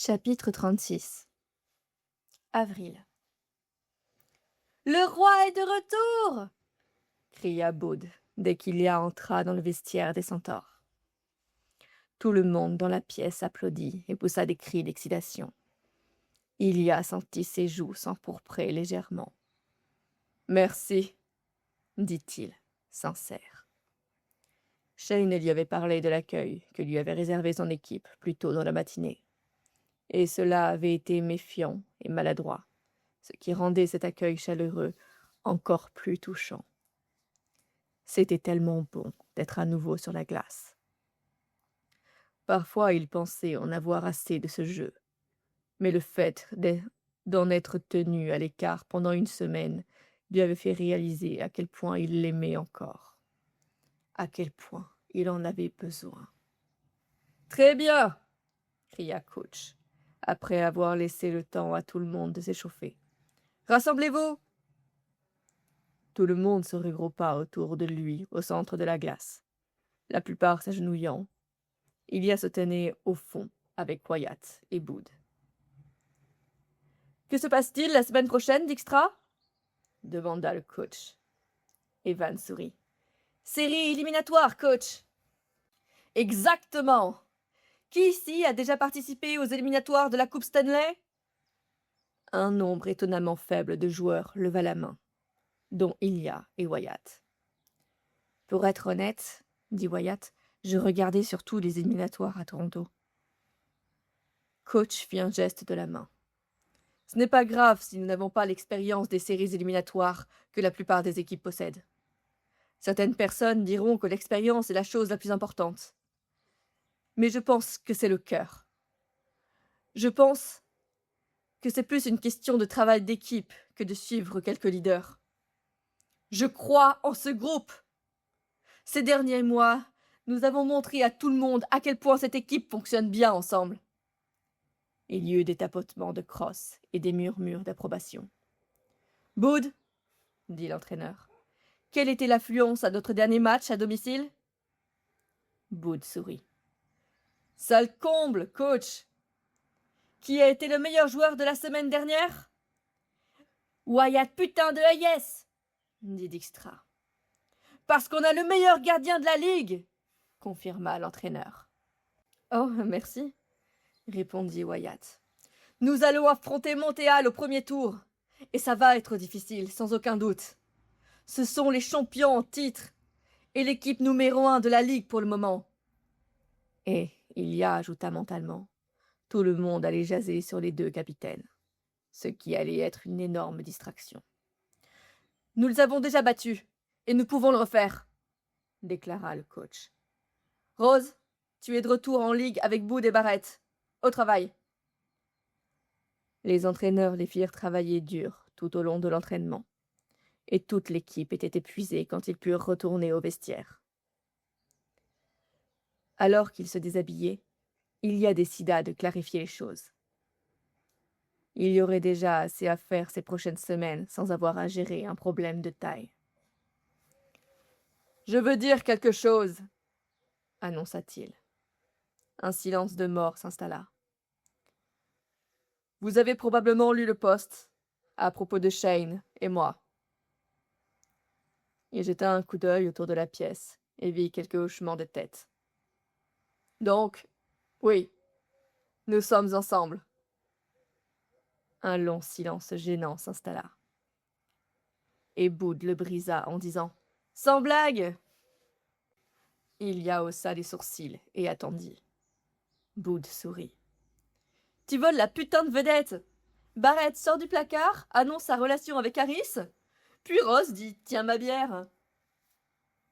Chapitre 36. Avril. Le roi est de retour! Cria Baude dès qu'Ilia entra dans le vestiaire des centaures. Tout le monde dans la pièce applaudit et poussa des cris d'excitation. Ilia sentit ses joues s'empourprer légèrement. « Merci, dit-il, sincère. Shane lui avait parlé de l'accueil que lui avait réservé son équipe plus tôt dans la matinée. Et cela avait été méfiant et maladroit, ce qui rendait cet accueil chaleureux encore plus touchant. C'était tellement bon d'être à nouveau sur la glace. Parfois, il pensait en avoir assez de ce jeu, mais le fait d'en être tenu à l'écart pendant une semaine lui avait fait réaliser à quel point il l'aimait encore, à quel point il en avait besoin. « Très bien !» cria Coach, après avoir laissé le temps à tout le monde de s'échauffer. « Rassemblez-vous !» Tout le monde se regroupa autour de lui au centre de la glace, la plupart s'agenouillant. Ilia se tenait au fond avec Wyatt et Baude. « Que se passe-t-il la semaine prochaine, Dijkstra ?» demanda le coach. Evan sourit. « Série éliminatoire, coach !»« Exactement ! Qui ici a déjà participé aux éliminatoires de la Coupe Stanley ?» Un nombre étonnamment faible de joueurs leva la main, dont Ilia et Wyatt. « Pour être honnête, dit Wyatt, je regardais surtout les éliminatoires à Toronto. » Coach fit un geste de la main. « Ce n'est pas grave si nous n'avons pas l'expérience des séries éliminatoires que la plupart des équipes possèdent. Certaines personnes diront que l'expérience est la chose la plus importante. Mais je pense que c'est le cœur. Je pense que c'est plus une question de travail d'équipe que de suivre quelques leaders. Je crois en ce groupe. Ces derniers mois, nous avons montré à tout le monde à quel point cette équipe fonctionne bien ensemble. » Il y eut des tapotements de crosse et des murmures d'approbation. « Baude, dit l'entraîneur, quelle était l'affluence à notre dernier match à domicile ?» Baude sourit. « Sale comble, coach. Qui a été le meilleur joueur de la semaine dernière ?»« Wyatt putain de Hayes, dit Dijkstra. « Parce qu'on a le meilleur gardien de la ligue, confirma l'entraîneur. « Oh, merci, répondit Wyatt. « Nous allons affronter Montréal au premier tour, et ça va être difficile, sans aucun doute. Ce sont les champions en titre, et l'équipe numéro 1 de la ligue pour le moment. » Et Ilia ajouta mentalement, tout le monde allait jaser sur les deux capitaines, ce qui allait être une énorme distraction. « Nous les avons déjà battus, et nous pouvons le refaire, déclara le coach. « Rose, tu es de retour en ligue avec Baude et Barrett. Au travail. » Les entraîneurs les firent travailler dur tout au long de l'entraînement, et toute l'équipe était épuisée quand ils purent retourner au vestiaire. Alors qu'ils se déshabillaient, Ilia décida de clarifier les choses. Il y aurait déjà assez à faire ces prochaines semaines sans avoir à gérer un problème de taille. « Je veux dire quelque chose, » annonça-t-il. Un silence de mort s'installa. « Vous avez probablement lu le post à propos de Shane et moi. » Il jeta un coup d'œil autour de la pièce et vit quelques hochements de tête. « Donc, oui, nous sommes ensemble. » Un long silence gênant s'installa. Et Baude le brisa en disant « Sans blague !» Ilia haussa les sourcils et attendit. Baude sourit. « Tu voles la putain de vedette ! Barrett sort du placard, annonce sa relation avec Harris, puis Rose dit « Tiens ma bière !»«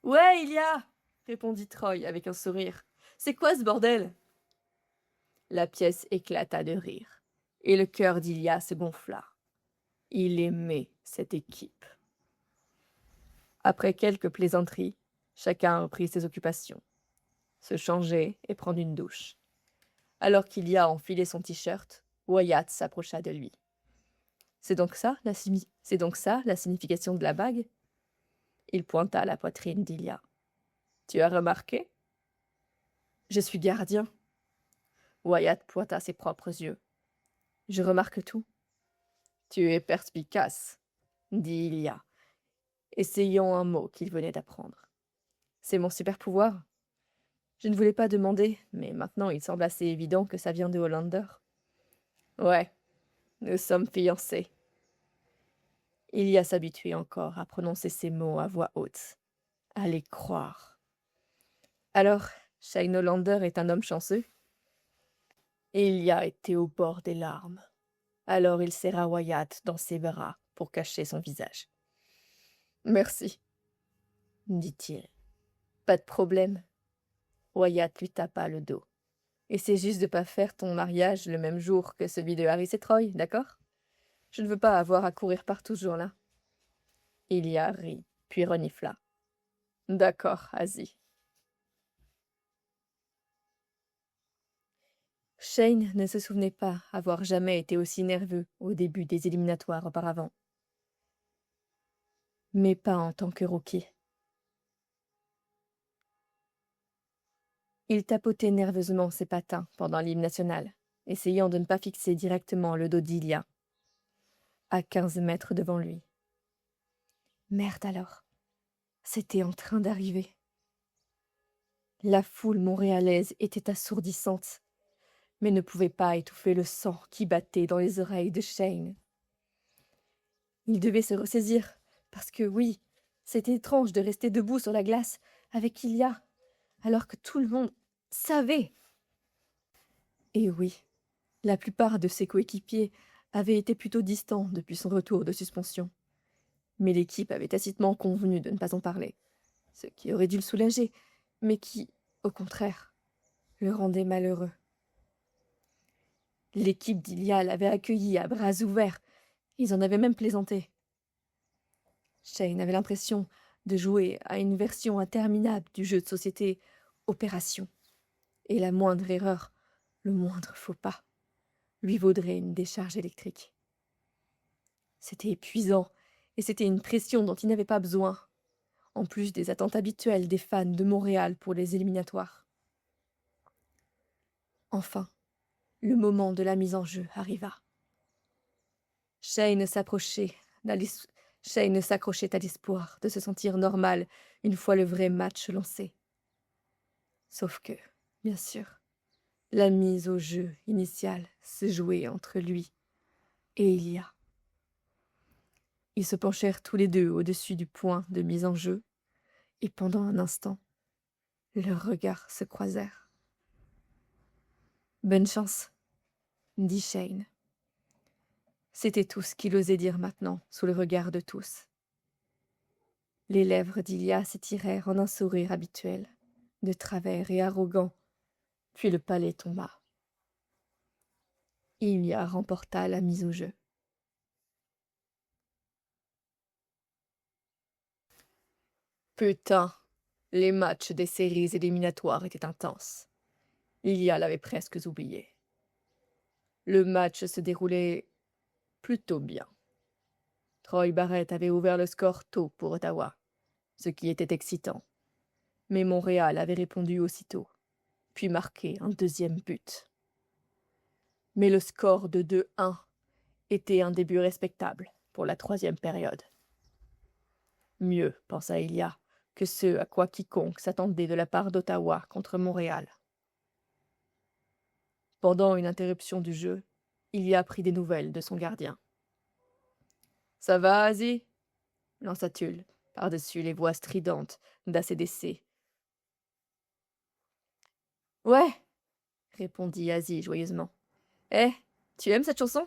Ouais, Ilia !» répondit Troy avec un sourire. « C'est quoi ce bordel ?» La pièce éclata de rire, et le cœur d'Ilia se gonfla. Il aimait cette équipe. Après quelques plaisanteries, chacun reprit ses occupations, se changer et prendre une douche. Alors qu'Ilia enfilait son t-shirt, Wyatt s'approcha de lui. « C'est donc ça la signification de la bague ?» Il pointa à la poitrine d'Ilia. « Tu as remarqué ?»« Je suis gardien. » Wyatt pointa ses propres yeux. Je remarque tout. Tu es perspicace, dit Ilia, essayant un mot qu'il venait d'apprendre. C'est mon super pouvoir. Je ne voulais pas demander, mais maintenant il semble assez évident que ça vient de Hollander. Ouais, nous sommes fiancés. Ilia s'habituait encore à prononcer ces mots à voix haute, à les croire. Alors, Shane Hollander est un homme chanceux? Ilia était au bord des larmes. Alors il serra Wyatt dans ses bras pour cacher son visage. Merci, dit-il. Pas de problème. Wyatt lui tapa le dos. Et c'est juste de pas faire ton mariage le même jour que celui de Harris et Troy, d'accord? Je ne veux pas avoir à courir partout ce jour-là. Ilia rit, puis renifla. D'accord, Asie. Shane ne se souvenait pas avoir jamais été aussi nerveux au début des éliminatoires auparavant. Mais pas en tant que rookie. Il tapotait nerveusement ses patins pendant l'hymne national, essayant de ne pas fixer directement le dos d'Ilia, à 15 mètres devant lui. Merde alors, c'était en train d'arriver. La foule montréalaise était assourdissante, mais ne pouvait pas étouffer le sang qui battait dans les oreilles de Shane. Il devait se ressaisir, parce que oui, c'était étrange de rester debout sur la glace avec Ilia, alors que tout le monde savait. Et oui, la plupart de ses coéquipiers avaient été plutôt distants depuis son retour de suspension. Mais l'équipe avait tacitement convenu de ne pas en parler, ce qui aurait dû le soulager, mais qui, au contraire, le rendait malheureux. L'équipe d'Ilia l'avait accueilli à bras ouverts. Ils en avaient même plaisanté. Shane avait l'impression de jouer à une version interminable du jeu de société Opération. Et la moindre erreur, le moindre faux pas, lui vaudrait une décharge électrique. C'était épuisant, et c'était une pression dont il n'avait pas besoin, en plus des attentes habituelles des fans de Montréal pour les éliminatoires. Enfin, le moment de la mise en jeu arriva. Shane s'accrochait à l'espoir de se sentir normal une fois le vrai match lancé. Sauf que, bien sûr, la mise au jeu initiale se jouait entre lui et Ilia. Ils se penchèrent tous les deux au-dessus du point de mise en jeu, et pendant un instant, leurs regards se croisèrent. « Bonne chance », dit Shane. C'était tout ce qu'il osait dire maintenant, sous le regard de tous. Les lèvres d'Ilia s'étirèrent en un sourire habituel, de travers et arrogant, puis le palais tomba. Ilia remporta la mise au jeu. Putain, les matchs des séries éliminatoires étaient intenses. Ilia l'avait presque oublié. Le match se déroulait plutôt bien. Troy Barrett avait ouvert le score tôt pour Ottawa, ce qui était excitant. Mais Montréal avait répondu aussitôt, puis marqué un deuxième but. Mais le score de 2-1 était un début respectable pour la troisième période. Mieux, pensa Ilia, que ce à quoi quiconque s'attendait de la part d'Ottawa contre Montréal. Pendant une interruption du jeu, Ilia prit des nouvelles de son gardien. « Ça va, Asie ?» lança-t-il, par-dessus les voix stridentes d'ACDC. « Ouais !» répondit Asie joyeusement. « Eh, tu aimes cette chanson ?»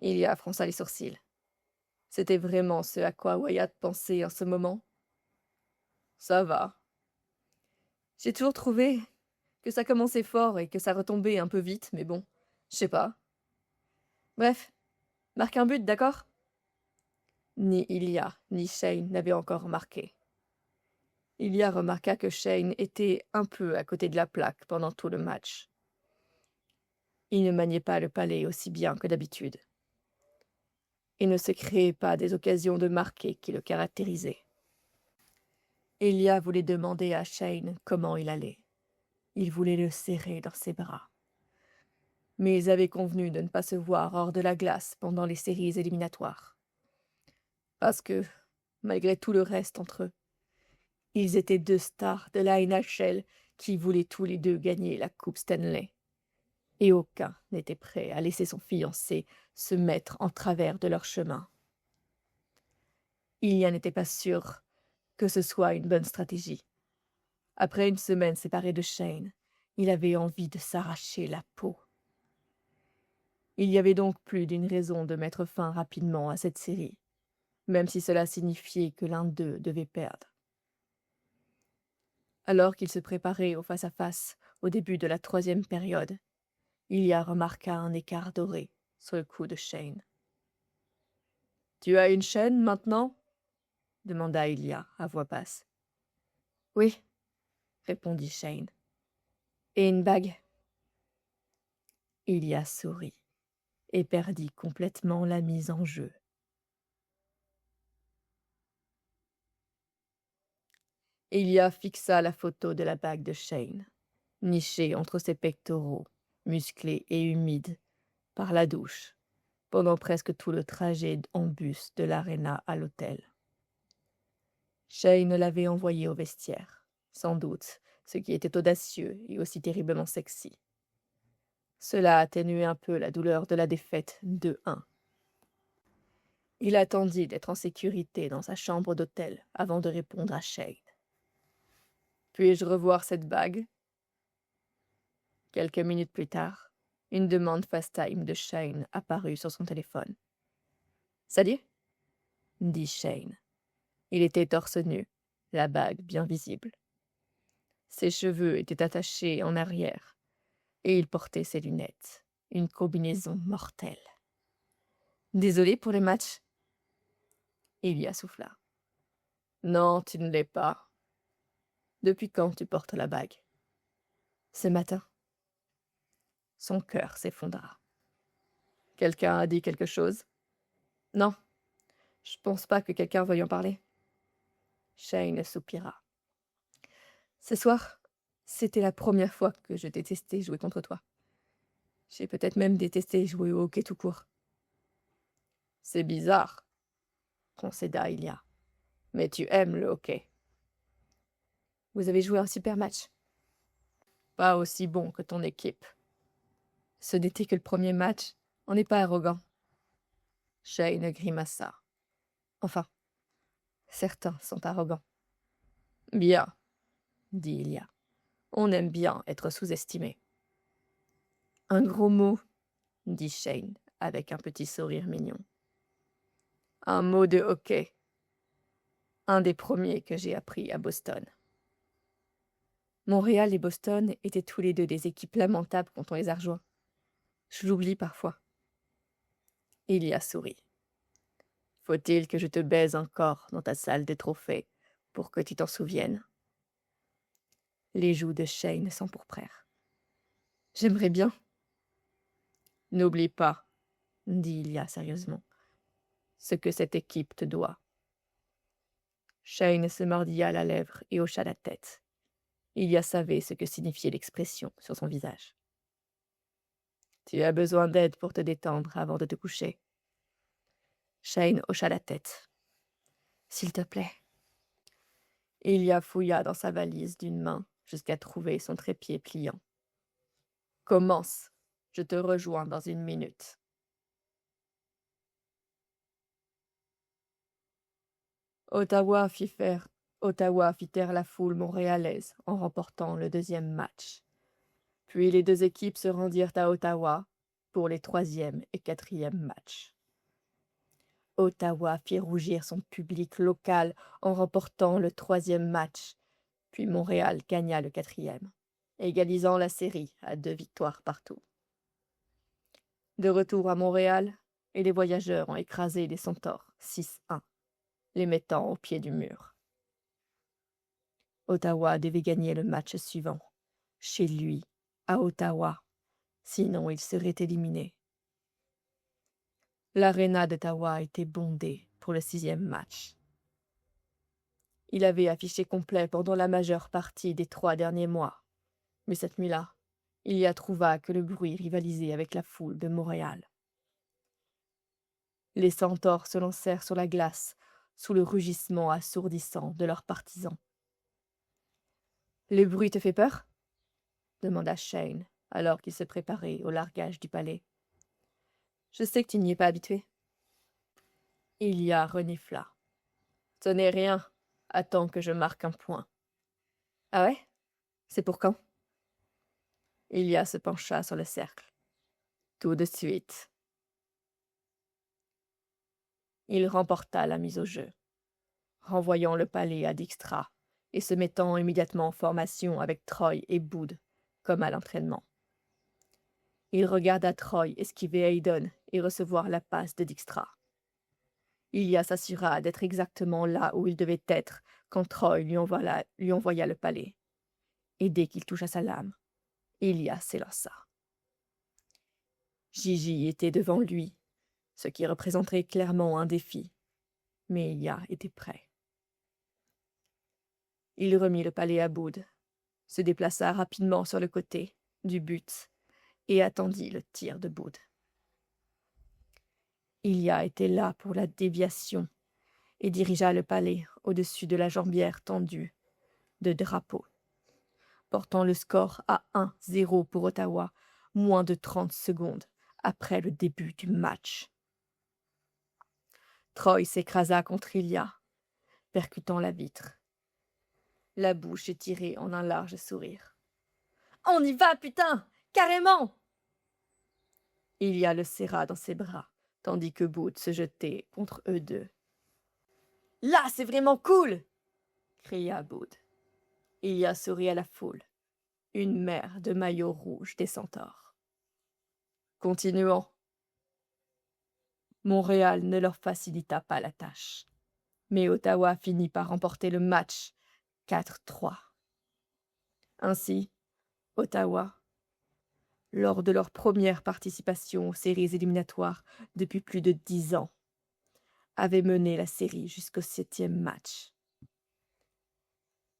Ilia fronça les sourcils. C'était vraiment ce à quoi Wyatt pensait en ce moment. « Ça va. J'ai toujours trouvé que ça commençait fort et que ça retombait un peu vite, mais bon, je sais pas. Bref, marque un but, d'accord ?» Ni Ilia ni Shane n'avaient encore marqué. Ilia remarqua que Shane était un peu à côté de la plaque pendant tout le match. Il ne maniait pas le palais aussi bien que d'habitude. Il ne se créait pas des occasions de marquer qui le caractérisaient. Ilia voulait demander à Shane comment il allait. Il voulait le serrer dans ses bras. Mais ils avaient convenu de ne pas se voir hors de la glace pendant les séries éliminatoires. Parce que, malgré tout le reste entre eux, ils étaient deux stars de la NHL qui voulaient tous les deux gagner la Coupe Stanley. Et aucun n'était prêt à laisser son fiancé se mettre en travers de leur chemin. Ilya n'était pas sûr que ce soit une bonne stratégie. Après une semaine séparée de Shane, il avait envie de s'arracher la peau. Il y avait donc plus d'une raison de mettre fin rapidement à cette série, même si cela signifiait que l'un d'eux devait perdre. Alors qu'il se préparait au face-à-face au début de la 3e période, Ilya remarqua un écart doré sur le cou de Shane. « Tu as une chaîne maintenant ?» demanda Ilya à voix basse. « Oui, » répondit Shane. « Et une bague. » Ilya sourit et perdit complètement la mise en jeu. Ilya fixa la photo de la bague de Shane, nichée entre ses pectoraux, musclés et humides, par la douche, pendant presque tout le trajet en bus de l'aréna à l'hôtel. Shane l'avait envoyé au vestiaire, sans doute, ce qui était audacieux et aussi terriblement sexy. Cela atténuait un peu la douleur de la défaite 2-1. Il attendit d'être en sécurité dans sa chambre d'hôtel avant de répondre à Shane. « Puis-je revoir cette bague ?» Quelques minutes plus tard, une demande FaceTime de Shane apparut sur son téléphone. « Salut ?» dit Shane. Il était torse nu, la bague bien visible. Ses cheveux étaient attachés en arrière, et il portait ses lunettes, une combinaison mortelle. « Désolé pour le match. » Ilya souffla. « Non, tu ne l'es pas. Depuis quand tu portes la bague ?»« Ce matin. » Son cœur s'effondra. « Quelqu'un a dit quelque chose ?»« Non, je pense pas que quelqu'un veuille en parler. » Shane soupira. « Ce soir, c'était la première fois que je détestais jouer contre toi. J'ai peut-être même détesté jouer au hockey tout court. »« C'est bizarre, » concéda Ilya. « Mais tu aimes le hockey. » »« Vous avez joué un super match. »« Pas aussi bon que ton équipe. »« Ce n'était que le premier match. On n'est pas arrogant. » Shane grimaça. « Enfin, certains sont arrogants. »« Bien, » dit Ilya. « On aime bien être sous-estimé. »« Un gros mot, » dit Shane avec un petit sourire mignon. « Un mot de hockey. Un des premiers que j'ai appris à Boston. » Montréal et Boston étaient tous les deux des équipes lamentables quand on les a rejoints. Je l'oublie parfois. Ilya sourit. « Faut-il que je te baise encore dans ta salle des trophées pour que tu t'en souviennes ?» Les joues de Shane s'empourprèrent. « J'aimerais bien. »« N'oublie pas, » dit Ilya sérieusement, « ce que cette équipe te doit. » Shane se mordilla la lèvre et hocha la tête. Ilya savait ce que signifiait l'expression sur son visage. « Tu as besoin d'aide pour te détendre avant de te coucher. » Shane hocha la tête. « S'il te plaît. » Ilya fouilla dans sa valise d'une main jusqu'à trouver son trépied pliant. « Commence. Je te rejoins dans 1 minute. » Ottawa fit taire la foule montréalaise en remportant le 2e match. Puis les deux équipes se rendirent à Ottawa pour les 3e et 4e matchs. Ottawa fit rougir son public local en remportant le 3e match, puis Montréal gagna le 4e, égalisant la série à 2 victoires partout. De retour à Montréal, et les voyageurs ont écrasé les Centaures 6-1, les mettant au pied du mur. Ottawa devait gagner le match suivant, chez lui, à Ottawa, sinon il serait éliminé. L'aréna d'Ottawa était bondée pour le 6e match. Il avait affiché complet pendant la majeure partie des 3 derniers mois. Mais cette nuit-là, Ilia trouva que le bruit rivalisait avec la foule de Montréal. Les centaures se lancèrent sur la glace sous le rugissement assourdissant de leurs partisans. « Le bruit te fait peur ?» demanda Shane, alors qu'il se préparait au largage du palais. « Je sais que tu n'y es pas habitué. » Ilia renifla. « Ce n'est rien. Attends que je marque un point. »« Ah ouais? C'est pour quand ?» Ilia se pencha sur le cercle. « Tout de suite. » Il remporta la mise au jeu, renvoyant le palais à Dijkstra et se mettant immédiatement en formation avec Troy et Bood, comme à l'entraînement. Il regarda Troy esquiver Aiden et recevoir la passe de Dijkstra. Ilia s'assura d'être exactement là où il devait être quand Troy lui envoya le palais. Et dès qu'il toucha sa lame, Ilia s'élança. Gigi était devant lui, ce qui représenterait clairement un défi, mais Ilia était prêt. Il remit le palais à Bood, se déplaça rapidement sur le côté du but et attendit le tir de Bood. Ilia était là pour la déviation et dirigea le palais au-dessus de la jambière tendue de drapeau, portant le score à 1-0 pour Ottawa, moins de 30 secondes après le début du match. Troy s'écrasa contre Ilia, percutant la vitre, la bouche étirée en un large sourire. « On y va, putain! Carrément !» Ilia le serra dans ses bras, tandis que Bood se jetait contre eux deux. « Là, c'est vraiment cool !» cria Bood. Ilia sourit à la foule, une mer de maillots rouges des centaures. Continuons. Montréal ne leur facilita pas la tâche, mais Ottawa finit par remporter le match 4-3. Ainsi, Ottawa, lors de leur première participation aux séries éliminatoires depuis plus de 10 ans, avait mené la série jusqu'au 7e match.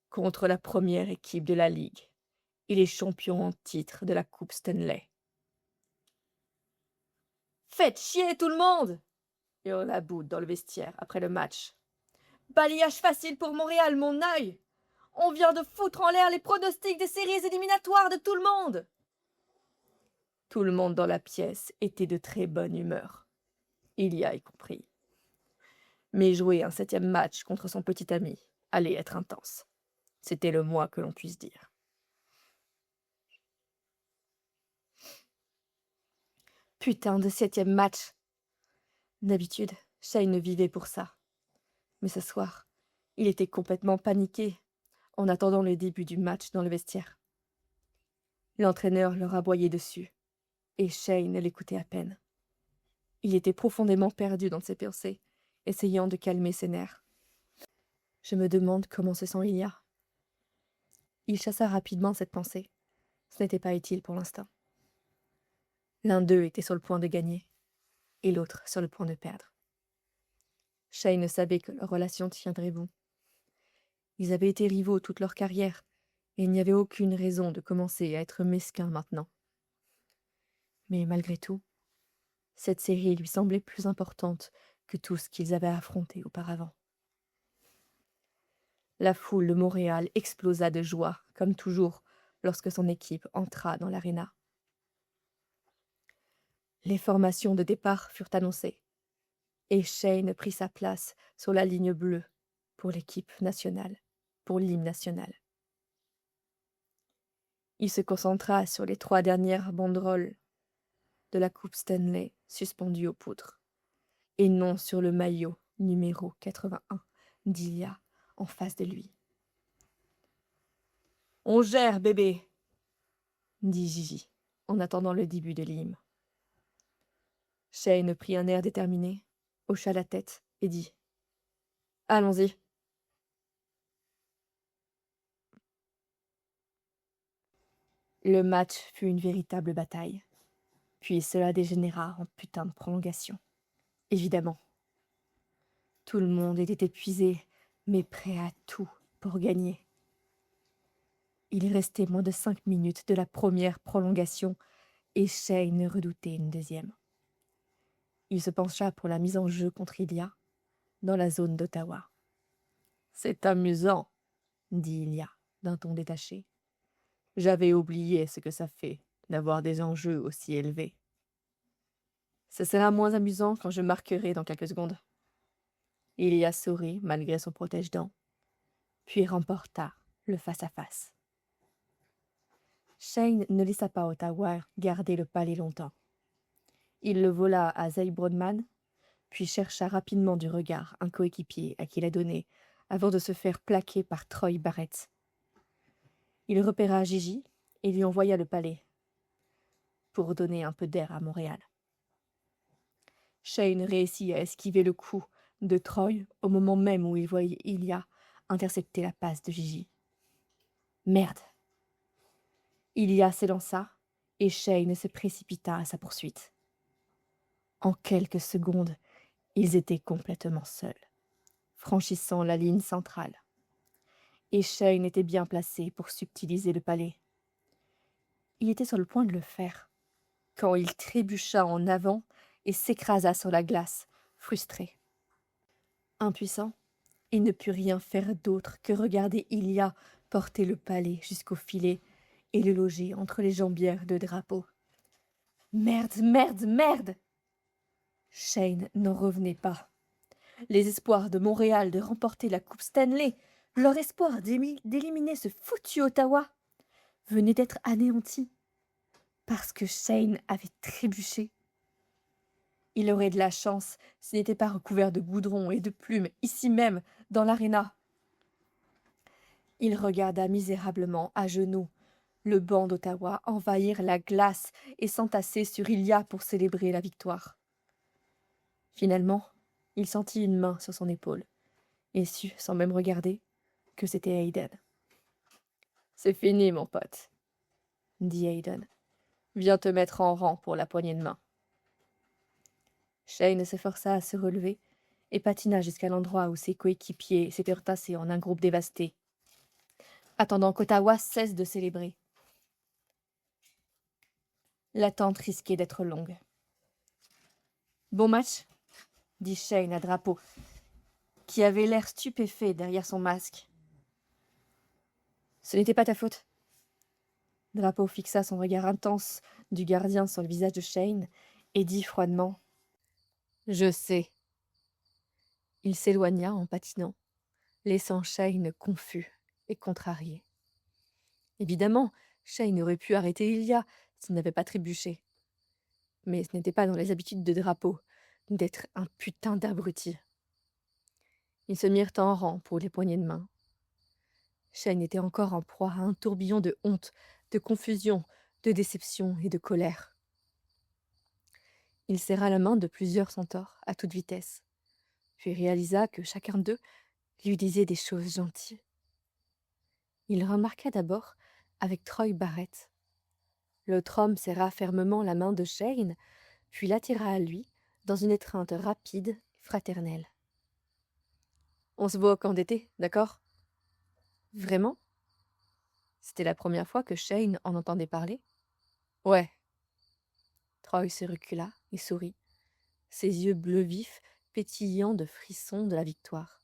Contre la première équipe de la Ligue et les champions en titre de la Coupe Stanley. « Faites chier tout le monde !» hurla Bood dans le vestiaire après le match. « Balayage facile pour Montréal, mon œil! On vient de foutre en l'air les pronostics des séries éliminatoires de tout le monde !» Tout le monde dans la pièce était de très bonne humeur. Ilia y compris. Mais jouer un 7e match contre son petit ami allait être intense. C'était le moins que l'on puisse dire. Putain de 7e match! D'habitude, Shane vivait pour ça. Mais ce soir, il était complètement paniqué en attendant le début du match dans le vestiaire. L'entraîneur leur aboyait dessus, et Shane l'écoutait à peine. Il était profondément perdu dans ses pensées, essayant de calmer ses nerfs. Je me demande comment se sent Ilia. Il chassa rapidement cette pensée. Ce n'était pas utile pour l'instant. L'un d'eux était sur le point de gagner, et l'autre sur le point de perdre. Shane savait que leur relation tiendrait bon. Ils avaient été rivaux toute leur carrière, et il n'y avait aucune raison de commencer à être mesquins maintenant. Mais malgré tout, cette série lui semblait plus importante que tout ce qu'ils avaient affronté auparavant. La foule de Montréal explosa de joie, comme toujours, lorsque son équipe entra dans l'aréna. Les formations de départ furent annoncées, et Shane prit sa place sur la ligne bleue pour l'équipe nationale, pour l'hymne national. Il se concentra sur les 3 dernières banderoles de la Coupe Stanley suspendues aux poutres, et non sur le maillot numéro 81 d'Ilia en face de lui. « On gère, bébé !» dit Gigi, en attendant le début de l'hymne. Shane prit un air déterminé, hocha la tête et dit « Allons-y !» Le match fut une véritable bataille, puis cela dégénéra en putain de prolongation. Évidemment. Tout le monde était épuisé, mais prêt à tout pour gagner. Il restait moins de 5 minutes de la première prolongation et Shane redoutait une deuxième. Il se pencha pour la mise en jeu contre Ilya, dans la zone d'Ottawa. « C'est amusant, » dit Ilya, d'un ton détaché. « J'avais oublié ce que ça fait d'avoir des enjeux aussi élevés. Ce sera moins amusant quand je marquerai dans quelques secondes. » Ilya sourit malgré son protège-dents, puis remporta le face-à-face. Shane ne laissa pas Ottawa garder le palais longtemps. Il le vola à Zay Brodman, puis chercha rapidement du regard un coéquipier à qui la donner avant de se faire plaquer par Troy Barrett. Il repéra Gigi et lui envoya le palais pour donner un peu d'air à Montréal. Shane réussit à esquiver le coup de Troy au moment même où il voyait Ilya intercepter la passe de Gigi. Merde! Ilya s'élança et Shane se précipita à sa poursuite. En quelques secondes, ils étaient complètement seuls, franchissant la ligne centrale. Et Shane était bien placé pour subtiliser le palais. Il était sur le point de le faire, quand il trébucha en avant et s'écrasa sur la glace, frustré. Impuissant, il ne put rien faire d'autre que regarder Ilya porter le palais jusqu'au filet et le loger entre les jambières de Drapeau. Merde, merde, merde! Shane n'en revenait pas. Les espoirs de Montréal de remporter la Coupe Stanley, leur espoir d'éliminer ce foutu Ottawa, venaient d'être anéantis parce que Shane avait trébuché. Il aurait de la chance s'il n'était pas recouvert de goudron et de plumes ici même, dans l'aréna. Il regarda misérablement à genoux le banc d'Ottawa envahir la glace et s'entasser sur Ilya pour célébrer la victoire. Finalement, il sentit une main sur son épaule et sut, sans même regarder, que c'était Hayden. « C'est fini, mon pote, » dit Hayden. « Viens te mettre en rang pour la poignée de main. » Shane s'efforça à se relever et patina jusqu'à l'endroit où ses coéquipiers s'étaient entassés en un groupe dévasté, attendant qu'Ottawa cesse de célébrer. L'attente risquait d'être longue. « Bon match ?» dit Shane à Drapeau, qui avait l'air stupéfait derrière son masque. « Ce n'était pas ta faute. » Drapeau fixa son regard intense du gardien sur le visage de Shane et dit froidement « Je sais. » Il s'éloigna en patinant, laissant Shane confus et contrarié. Évidemment, Shane aurait pu arrêter Ilya s'il n'avait pas trébuché. Mais ce n'était pas dans les habitudes de Drapeau d'être un putain d'abruti. Ils se mirent en rang pour les poignées de main. Shane était encore en proie à un tourbillon de honte, de confusion, de déception et de colère. Il serra la main de plusieurs centaures à toute vitesse, puis réalisa que chacun d'eux lui disait des choses gentilles. Il remarqua d'abord avec Troy Barrett. L'autre homme serra fermement la main de Shane, puis l'attira à lui dans une étreinte rapide et fraternelle. « On se voit au camp d'été, d'accord ?»« Vraiment ?» C'était la première fois que Shane en entendait parler. « Ouais. » Troy se recula et sourit, ses yeux bleus vifs pétillant de frissons de la victoire.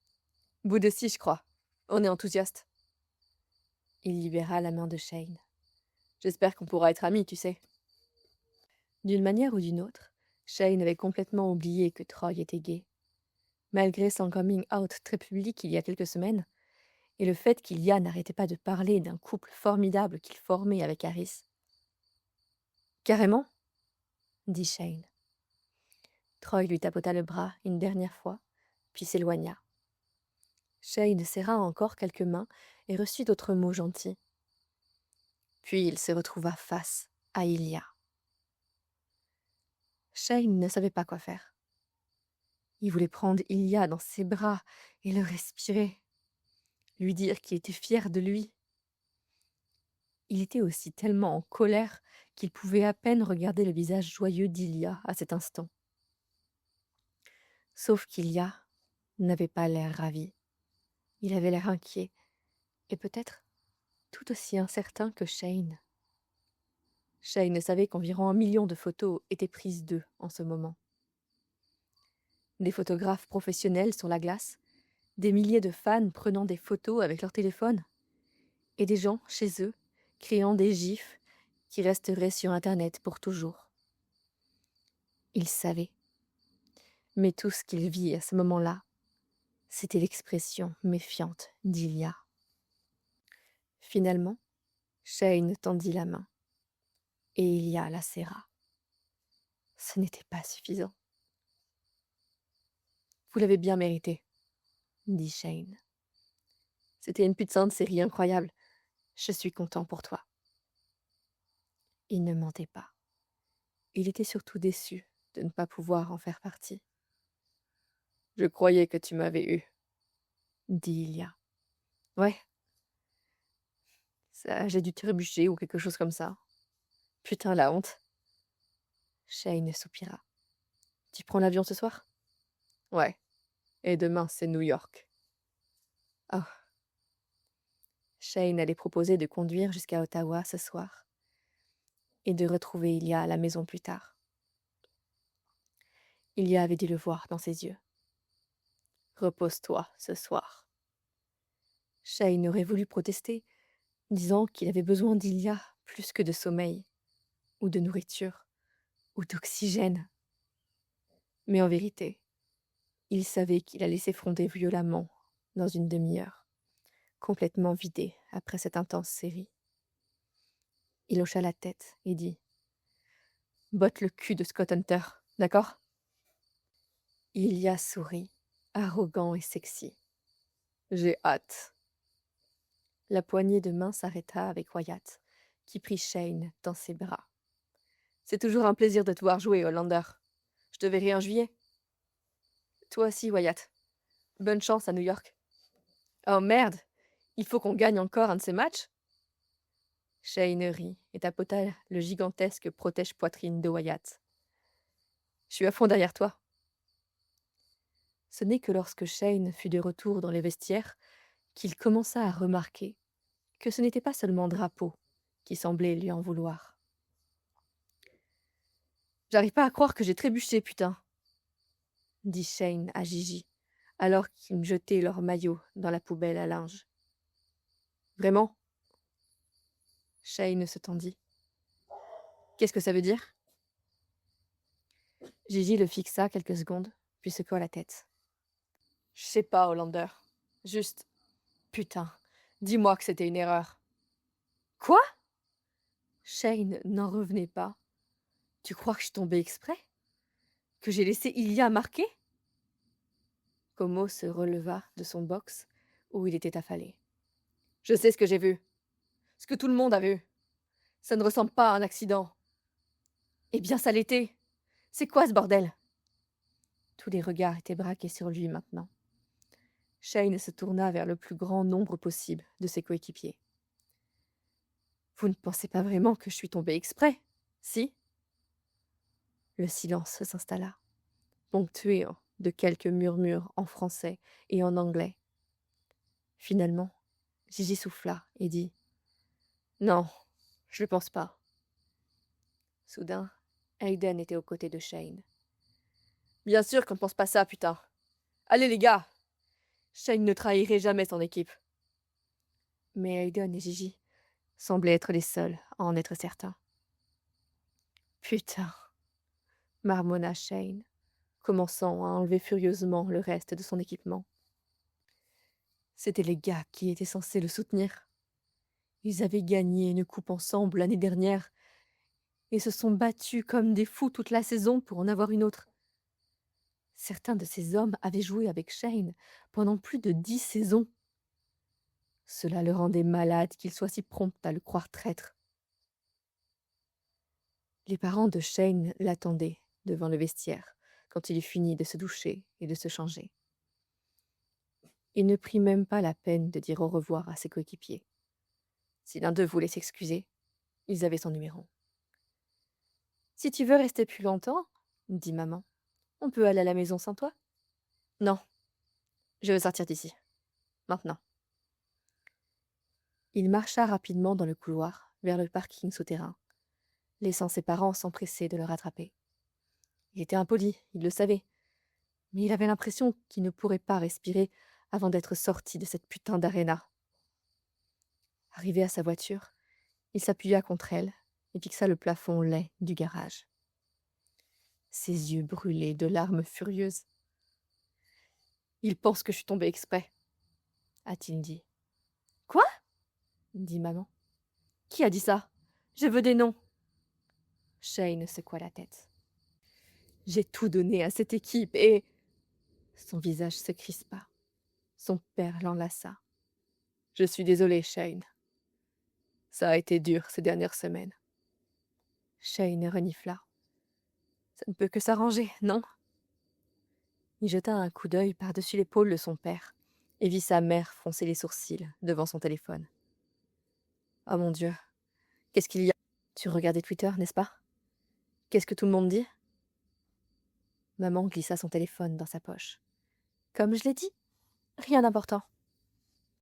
« Bout de scie, je crois. On est enthousiaste. » Il libéra la main de Shane. « J'espère qu'on pourra être amis, tu sais. » D'une manière ou d'une autre, Shane avait complètement oublié que Troy était gay. Malgré son coming out très public il y a quelques semaines, et le fait qu'Ilya n'arrêtait pas de parler d'un couple formidable qu'il formait avec Harris. « Carrément ?» dit Shane. Troy lui tapota le bras une dernière fois, puis s'éloigna. Shane serra encore quelques mains et reçut d'autres mots gentils. Puis il se retrouva face à Ilya. Shane ne savait pas quoi faire. Il voulait prendre Ilya dans ses bras et le respirer, lui dire qu'il était fier de lui. Il était aussi tellement en colère qu'il pouvait à peine regarder le visage joyeux d'Ilya à cet instant. Sauf qu'Ilya n'avait pas l'air ravi. Il avait l'air inquiet et peut-être tout aussi incertain que Shane. Shane savait qu'environ 1 million de photos étaient prises d'eux en ce moment. Des photographes professionnels sur la glace, des milliers de fans prenant des photos avec leur téléphone, et des gens chez eux créant des gifs qui resteraient sur Internet pour toujours. Il savait. Mais tout ce qu'il vit à ce moment-là, c'était l'expression méfiante d'Ilya. Finalement, Shane tendit la main, et Ilya la serra. Ce n'était pas suffisant. Vous l'avez bien mérité, dit Shane. C'était une putain de série incroyable. Je suis content pour toi. Il ne mentait pas. Il était surtout déçu de ne pas pouvoir en faire partie. Je croyais que tu m'avais eu, dit Ilya. Ouais. Ça, j'ai dû trébucher ou quelque chose comme ça. Putain, la honte. Shane soupira. Tu prends l'avion ce soir? Ouais. Et demain, c'est New York. Oh. Shane allait proposer de conduire jusqu'à Ottawa ce soir et de retrouver Ilya à la maison plus tard. Ilya avait dû le voir dans ses yeux. Repose-toi ce soir. Shane aurait voulu protester, disant qu'il avait besoin d'Ilya plus que de sommeil, ou de nourriture, ou d'oxygène. Mais en vérité, il savait qu'il allait s'effondrer violemment dans une demi-heure, complètement vidé après cette intense série. Il hocha la tête et dit « Botte le cul de Scott Hunter, d'accord ?» Ilya sourit, arrogant et sexy. « J'ai hâte. » La poignée de main s'arrêta avec Wyatt, qui prit Shane dans ses bras. « C'est toujours un plaisir de te voir jouer, Hollander. Je te verrai en juillet. » Toi aussi, Wyatt. Bonne chance à New York. Oh merde, il faut qu'on gagne encore un de ces matchs? Shane rit et tapota le gigantesque protège-poitrine de Wyatt. Je suis à fond derrière toi. Ce n'est que lorsque Shane fut de retour dans les vestiaires qu'il commença à remarquer que ce n'était pas seulement Drapeau qui semblait lui en vouloir. J'arrive pas à croire que j'ai trébuché, putain, dit Shane à Gigi, alors qu'ils jetaient leur maillot dans la poubelle à linge. Vraiment? Shane se tendit. Qu'est-ce que ça veut dire? Gigi le fixa quelques secondes, puis secoua la tête. Je sais pas, Hollander. Juste... Putain, dis-moi que c'était une erreur. Quoi? Shane n'en revenait pas. Tu crois que je suis tombée exprès? Que j'ai laissé Ilya marquer? Como se releva de son box où il était affalé. Je sais ce que j'ai vu. Ce que tout le monde a vu. Ça ne ressemble pas à un accident. Eh bien, ça l'était. C'est quoi ce bordel? Tous les regards étaient braqués sur lui maintenant. Shane se tourna vers le plus grand nombre possible de ses coéquipiers. Vous ne pensez pas vraiment que je suis tombée exprès, si? Le silence s'installa, ponctué de quelques murmures en français et en anglais. Finalement, Gigi souffla et dit « Non, je ne pense pas. » Soudain, Hayden était aux côtés de Shane. « Bien sûr qu'on ne pense pas ça, putain. Allez les gars, Shane ne trahirait jamais son équipe. » Mais Hayden et Gigi semblaient être les seuls à en être certains. « Putain !» marmonna Shane, commençant à enlever furieusement le reste de son équipement. C'étaient les gars qui étaient censés le soutenir. Ils avaient gagné une coupe ensemble l'année dernière et se sont battus comme des fous toute la saison pour en avoir une autre. Certains de ces hommes avaient joué avec Shane pendant plus de 10 saisons. Cela le rendait malade qu'il soit si prompt à le croire traître. Les parents de Shane l'attendaient devant le vestiaire quand il eut fini de se doucher et de se changer. Il ne prit même pas la peine de dire au revoir à ses coéquipiers. Si l'un d'eux voulait s'excuser, ils avaient son numéro. « Si tu veux rester plus longtemps, dit maman, on peut aller à la maison sans toi? »« Non, je veux sortir d'ici. Maintenant. » Il marcha rapidement dans le couloir vers le parking souterrain, laissant ses parents s'empresser de le rattraper. Il était impoli, il le savait, mais il avait l'impression qu'il ne pourrait pas respirer avant d'être sorti de cette putain d'aréna. Arrivé à sa voiture, il s'appuya contre elle et fixa le plafond laid du garage. Ses yeux brûlaient de larmes furieuses. « Il pense que je suis tombée exprès, » a-t-il dit. « Quoi ?» dit maman. « Qui a dit ça? Je veux des noms. » Shane secoua la tête. « J'ai tout donné à cette équipe et... » Son visage se crispa. Son père l'enlaça. « Je suis désolé, Shane. Ça a été dur ces dernières semaines. » Shane renifla. « Ça ne peut que s'arranger, non ?» Il jeta un coup d'œil par-dessus l'épaule de son père et vit sa mère froncer les sourcils devant son téléphone. « Oh mon Dieu, qu'est-ce qu'il y a? Tu regardais Twitter, n'est-ce pas? Qu'est-ce que tout le monde dit ?» Maman glissa son téléphone dans sa poche. « Comme je l'ai dit, rien d'important. »